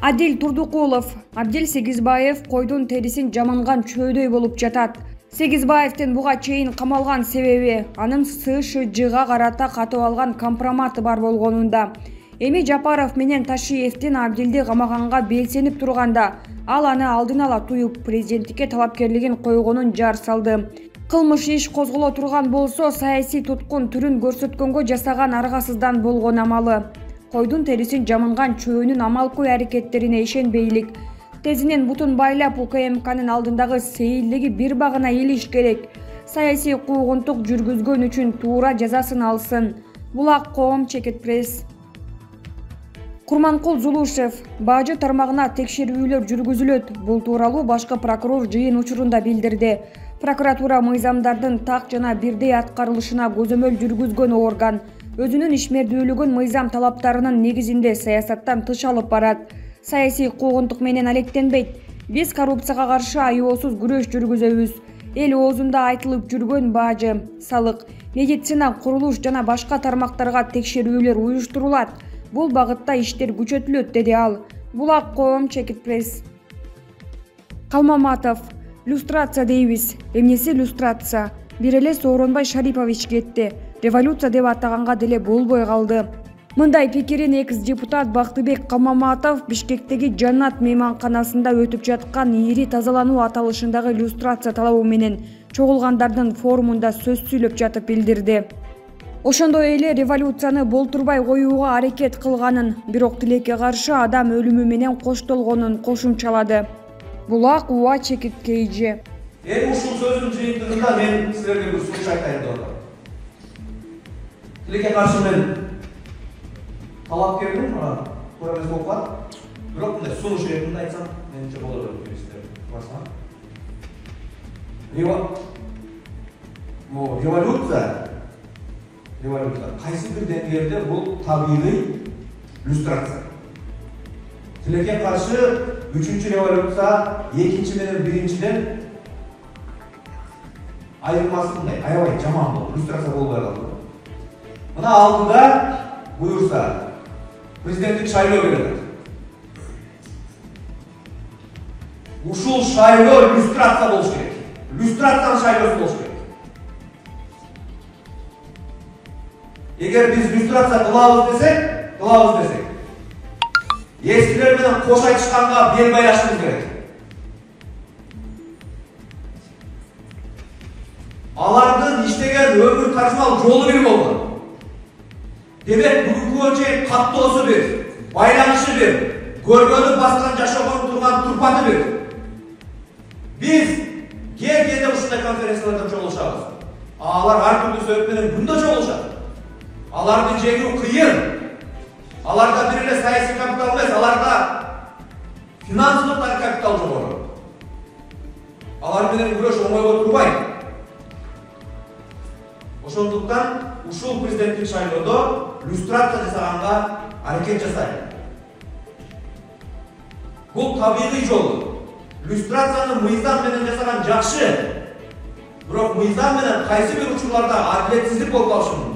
Адил Турдукулов, Абдил Сегизбаев койдун терисин жаманган чөөдөй болуп жатат. Сегизбаевдин буга чейин камалган себеби анын СШЖга карата катып алган компроматы бар болгонунда. Эми Жапаров менен Ташиевдин Абдилди камаганга белсенип турганда, ал аны алдын ала туюп президенттикке талапкерлигин койгонун жар салды. Кылмыш иш козголо турган болсо, саясий туткун түрүн көрсөткөнгө жасаган аргасыздан болгон амалы. Койдун терисин жаманган чөөнүн амалкой аракеттерине ишенбейлик. Тезинен бутун байлап УКМКнын алдындагы сейилдиги бир багына илиш керек. Саясий куугунтук жүргүзгөн үчүн туура жазасын алсын. Булак коом Чекит пресс. Курманкул Зулушев, Бажы тармагына текшерүүлөр жүргүзүлөт. Бул тууралуу башкы прокурор жыйын учурунда билдирди. Прокуратура мыйзамдардын так жана бирдей аткарылышына көзөмөл жүргүзгөн орган. Өзүнүн ишмердүүлүгүн мыйзам талаптарынын негизинде саясаттан тыш алып барат. Саясий куугунтук менен алектенбейт. Биз коррупцияга каршы аябасыз күрөш жүргүзөбүз. Эл оозунда айтылып жүргөн бажы, салык, медицина, курулуш жана башка тармактарга текшерүүлөр уюштурулат. Бул багытта иштер күчөтүлөт, деди ал. Булак коом Чекит пресс. Калмаматов, люстрация дейбиз. Эмнеси люстрация? Бир эле Сооронбай Шарипович кетти. Революция деп атаганга деле болбой калды. Мындай пикирин экс-депутат Бактыбек Калмаматов Бишкектеги Жаннат мейманканасында өтүп жаткан ири тазалануу аталышындагы люстрация талабы менен чогулгандардын форумунда сөз сүйлөп жатып билдирди. Ошондой эле революцияны болтурбай коюуга аракет кылганын, бирок тилекке каршы адам өлүмү менен коштолгонун кошумчалады. Булак УА Чекит KG. Ушул сөздүн жыйынтыгында мен силерге бир сунуш айтайын деп атам. Тилекке каршы мен талапкермин, туура эмес болуп калат. Бирок мындай сунуш ретинде айтсам, менимче болот деп билесиздер. Революция кайсы бир деңгээлде бул табигый люстрация. Тилекке каршы 3-чү революция 2-чи менен 1-чиден айырмасы мындай, аябай жаман болду, люстрация болбой калды. Мына алдыда буюрса президенттик шайлоо келет. Ушул шайлоо люстрация болуш керек. Люстрациянын шайлоосу болуш керек. Эгер биз люстрация кылабыз десек, эскилер менен кош айтышканга бел байлашыбыз керек. Алардын иштеген өмүр тарзымал жолу бир болгон. Демек бүгүнкү чейин каттоосу бир, байланышы бир, көргөнү баскан жашогон турган турпаты бир. Биз кээ-кээде ушундай конференцияларда чогулушабыз. Алар ар түрдүү себеп менен күндө чогулушат. Аларды жеңүү кыйын. Аларда бир эле саясий капитал эмес, аларда финансылык капитал жогору. Алар менен күрөш оңойго турбайт. Ошондуктан ушул президенттик шайлоодо люстрация жасаганга аракет жасайт. Бул табигый жол. Люстрацияны мыйзам менен жасаган жакшы. Бирок мыйзам менен кайсы бир учурларда адилетсиздик болуп калышы мүмкүн.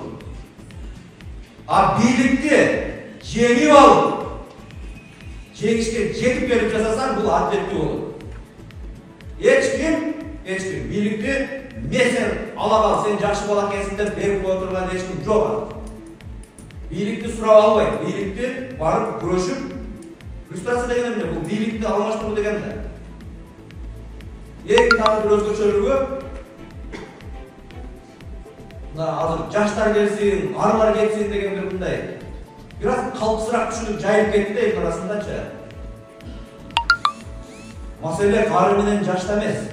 Бийликти жеңип алып, жеңишке жетип келип жасасаң, бул адилеттүү болот. Эч ким бийликти мен сен ала кал, сен жакшы бала экенсиң деп берип кое турган эч ким жок. Бийликти сурап албайт, бийликти барып күрөшүп, люстрация деген эмне? Бул бийликти алмаштыруу деген да. Эң тагы бир өзгөчөлүгү, азыр жаштар келсин, арылар кетсин деген бир мындай бир аз калпсыраак түшүнүк жайып кетти да эл арасындачы. Маселе кары менен жашта эмес.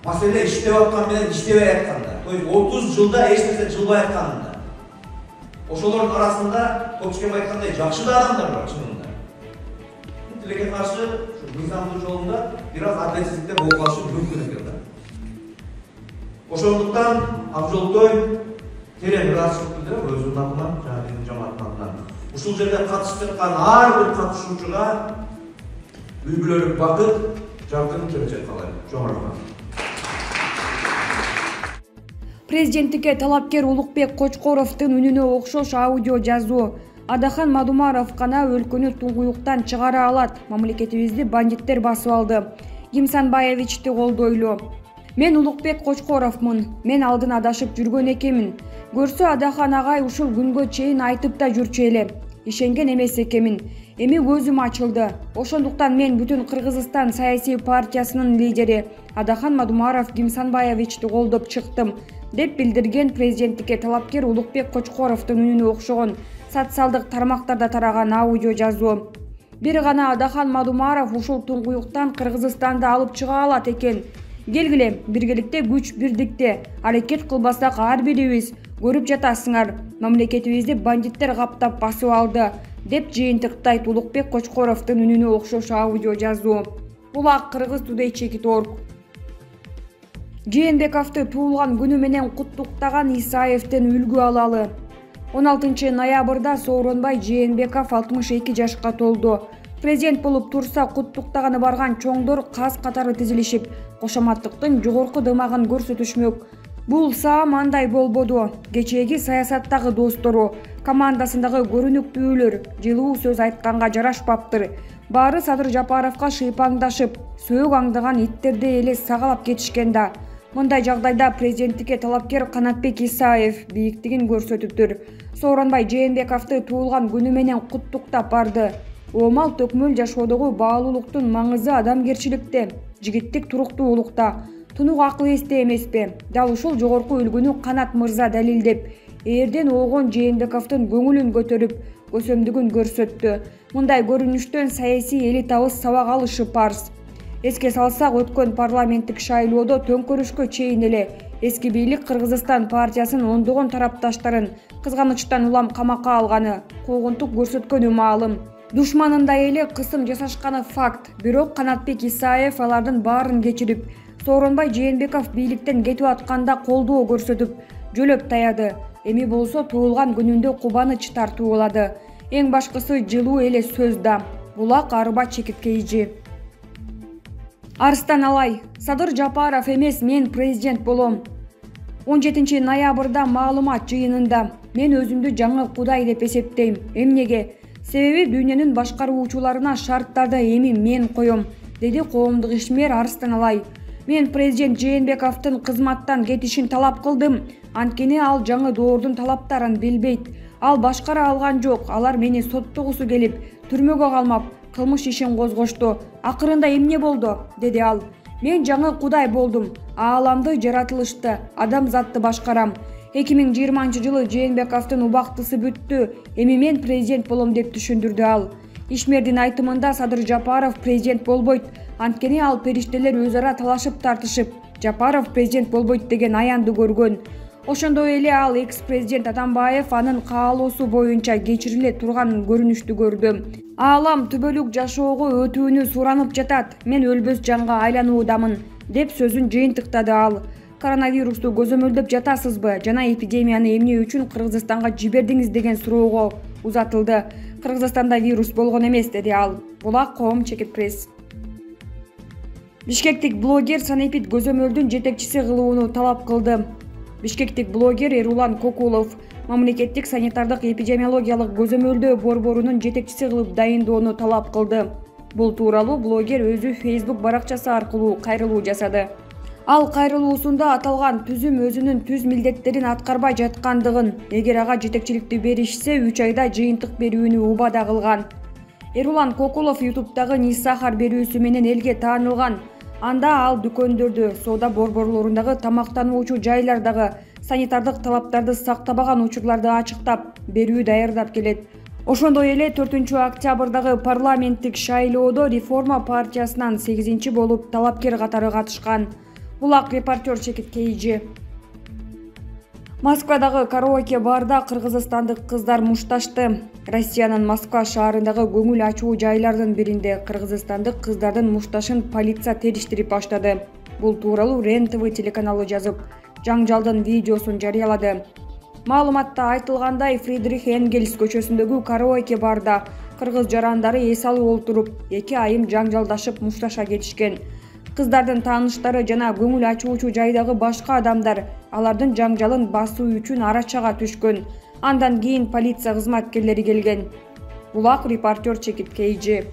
Маселе иштеп аткан менен иштебей атканда. То есть 30 жылда эч нерсе жылбай атканында. Ошолордун арасында Топчкем айткандай жакшы да адамдар бар чынында. Тилекке каршы мыйзамдын жолунда бир аз адилетсиздиктер болуп калышы мүмкүн экен да. Ошондуктан Акжолтой терең ыраазычылык билдирем өзүнүн атынан жана биздин жамааттын атынан. Ушул жерде катышып жаткан ар бир катышуучуга үй бүлөлүк бакыт, жаркын келечек каалайм. Жоң рахмат. Президенттикке талапкер Улукбек Кочкоровдун үнүнө окшош аудио жазуу. Адахан Мадумаров гана өлкөнү туңгуюктан чыгара алат. Мамлекетибизди бандиттер басып алды. Кимсанбаевичти колдойлу. Мен Улукбек Кочкоровмун. Мен алдын адашып жүргөн экенмин. Көрсө Адахан агай ушул күнгө чейин айтып да жүрчү эле. Ишенген эмес экенмин. Эми көзүм ачылды. Ошондуктан мен бүтүн Кыргызстан саясий партиясынын лидери Адахан Мадумаров Кимсанбаевичти колдоп чыктым, деп билдирген президенттикке талапкер Улукбек Кочкоровдун үнүнө окшогон социалдык тармактарда тараган аудио жазуу. Бир гана Адахан Мадумаров ушул туңгуюктан Кыргызстанды алып чыга алат экен. Келгиле, биргеликте күч бирдикте аракет кылбасак ар бирибиз көрүп жатасыңар. Мамлекетибизди бандиттер каптап басып алды, деп жыйынтыктайт Улукбек Кочкоровдун үнүнө окшош аудио жазуу. Булак Кыргыз Today.org. Жээнбековду туулган күнү менен куттуктаган Исаевден үлгү алалы. 16 ноябрда Сооронбай Жээнбеков 62 жашка толду. Президент болуп турса куттуктаганы барган чоңдор каз катары тизилишип, кошоматтыктын жогорку дымагын көрсөтүшмөк. Бул саам андай болбоду. Кечээги саясаттагы достору, командасындагы көрүнүктүүлөр жылуу сөз айтканга жарашпаптыр. Баары Садыр Жапаровго шыйпаңдашып, сөөк аңдаган иттерди эле сагалап кетишкен да. Мындай жагдайда президенттикке талапкер Канатбек Исаев бийиктигин көрсөтүптүр. Сооронбай Жээнбековду туулган күнү менен куттуктап барды. Оомал төкмөл жашоодогу баалуулуктун маңызы адамгерчиликте, жигиттик туруктуулукта, тунук акыл эсте эмеспи? Дал ушул жогорку үлгүнү Канат мырза далилдеп, эрден оогон Жээнбековдун көңүлүн көтөрүп, көсөмдүгүн көрсөттү. Мындай көрүнүштөн саясий элитабыз сабак алышы парз. Эске салсак, өткөн парламенттик шайлоодо төңкөрүшкө чейин эле эски бийлик Кыргызстан партиясынын ондогон тарапташтарын кызганычтан улам камакка алганы, куугунтук көрсөткөнү маалым. Душманында эле кысым жасашканы факт. Бирок Канатбек Исаев алардын баарын кечирип, Сооронбай Жээнбеков бийликтен кетип атканда колдоо көрсөтүп, жөлөп таяды. Эми болсо туулган күнүндө кубаныч тартуулады. Эң башкысы жылуу эле сөз да. Булак арба чекиткейжи. Арстан Алай, Садыр Жапаров эмес, мен президент болом. 17 ноябрда маалымат жыйынында мен өзүмдү жаңы Кудай деп эсептейм. Эмнеге? Себеби дүйнөнүн башкаруучуларына шарттарды эми мен коем, деди коомдук ишмер Арстан Алай. Мен президент Жээнбековдун кызматтан кетишин талап кылдым. Анткени ал жаңы доордун талаптарын билбейт. Ал башкара алган жок. Алар мени соттогусу келип, түрмөгө калмап, кылмыш ишин козгошту. Акырында эмне болду? Деди ал. Мен жаңы Кудай болдум. Ааламды жаратылышты, адамзатты башкарам. 2020 жылы Жээнбековдун убактысы бүттү. Эми мен президент болом деп түшүндүрдү ал. Ишмердин айтымында Садыр Жапаров президент болбойт. Анткени ал периштелер өз ара талашып тартышып, Жапаров президент болбойт деген аянды көргөн. Ошондой эле ал экс-президент Атамбаев анын каалоосу боюнча кечириле турган көрүнүштү көрдү. Аалам түбөлүк жашоого өтүүнү суранып жатат. Мен өлбөс жанга айлануудамын, деп сөзүн жыйынтыктады ал. Коронавирусту көзөмөлдөп жатасызбы жана эпидемияны эмне үчүн Кыргызстанга жибердиңиз деген суроого узатылды. Кыргызстанда вирус болгон эмес, деди ал. Булак коом чекит пресс. Бишкектик блогер Санепид көзөмөлдүн жетекчиси кылууну талап кылды. Бишкектик блогер Эрулан Кокулов мамлекеттик санитардык эпидемиологиялык көзөмөлдөө борборунун жетекчиси кылып дайындоону талап кылды. Бул тууралуу блогер өзү Facebook баракчасы аркылуу кайрылуу жасады. Ал кайрылуусунда аталган түзүм өзүнүн түз милдеттерин аткарбай жаткандыгын, эгер ага жетекчиликти беришсе 3 айда жыйынтык берүүнү убада кылган. Эрулан Кокулов YouTube'дагы Ниссахар берүүсү менен элге таанылган. Анда ал дүкөндөрдө, соода борборлорундагы тамактануучу жайлардагы санитардык талаптарды сактабаган учурларды ачыктап, берүү даярдап келет. Ошондой эле 4 октябрдагы парламенттик шайлоодо Реформа партиясынан 8-чи болуп талапкер катары катышкан. Булак репортер Чекит Кейжи. Москвадагы караоке барда кыргызстандык кыздар мушташты. Россиянын Москва шаарындагы көңүл ачуу жайлардын биринде кыргызстандык кыздардын мушташын полиция териштирип баштады. Бул тууралуу РЕН-ТВ телеканалы жазып, жаңжалдын видеосун жарыялады. Маалыматта айтылгандай, Фридрих Энгельс көчөсүндөгү караоке барда кыргыз жарандары эс алып олтуруп, 2 айым жаңжалдашып мушташа кетишкен. Кыздардын тааныштары жана көңүл ачуучу жайдагы башка адамдар алардын жаңжалын басуу үчүн арачага түшкөн. Андан кийин полиция кызматкерлери келген. Булак репортер Чекит Кейжи.